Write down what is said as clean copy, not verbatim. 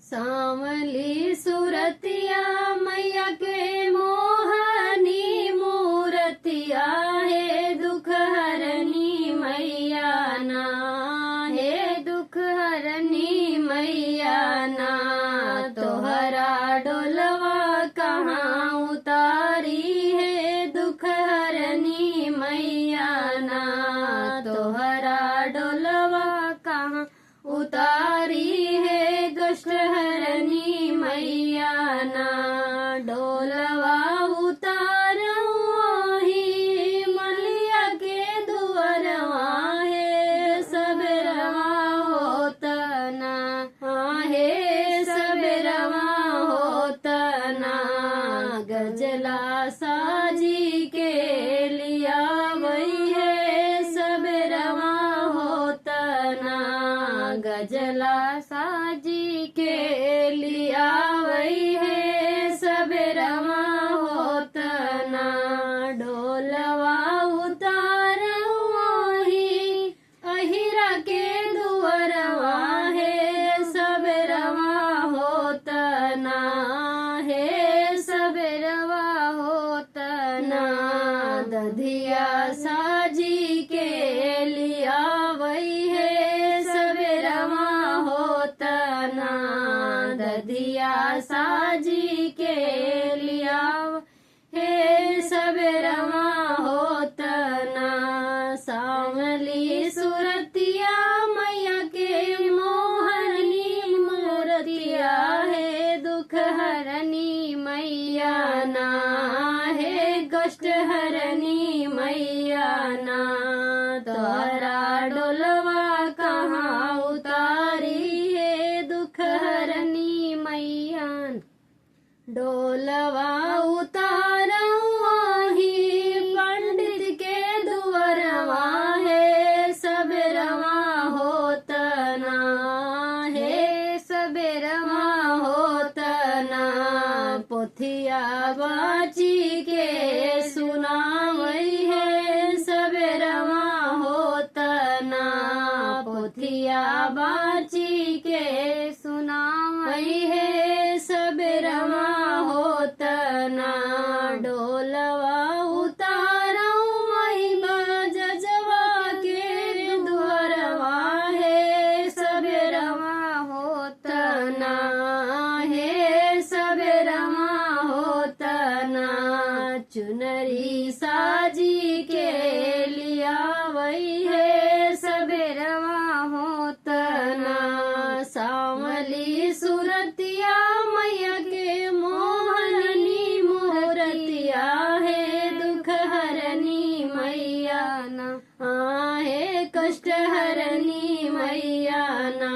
सांवली सुरतिया मैया के मोहनी मूरतिया है दुख हरनी मैया ना, है दुख हरनी मैया ना। तोहरा डोलवा कहाँ उतारी है दुख हरनी मैया ना, तोहरा डोलवा कहाँ उतारी है कष्ट हरनी मैया ना। डोलवा उतारो ही मलिया के दुअरवा है सबेरवा होतना, है सबेरवा होतना। गजला साजी के लिया वही है सबेरवा होतना, गजला साजी के लिया वही है सबेरवा होतना। डोलवा उतारो ही अहिरा के दुअरवा है सबेरवा होतना, है सबेरवा होतना। दधिया साजी के लिया वही है सबेरवा होतना, दधिया साजी के लिया है सबेरवा होतना। सांवली सुरतिया मैया के मोहनी मूरतिया है दुख हरनी मैया ना, है कष्ट हरनी मैया ना। तोहरा डोलवा कहाँ उतारी है दुख हरनी मैया, डोलवा उतारो ही पंडित के दुअरवा है सबेरवा होतना, है सबेरवा होतना। पोथिया बाची के सुनावई है सबेरवा होतना, पोथिया बाची के सुनावई है सबेरवा होतना। डोलवा उतारो मई जजवा के दुअरवा है सबेरवा होतना, है सबेरवा होतना। चुनरी साजी के लिया वही है सबेरवा होतना। सांवली सुरतिया मैया के मोहनी मूरतिया है दुख हरनी मैया ना, है कष्ट हरनी मैया ना।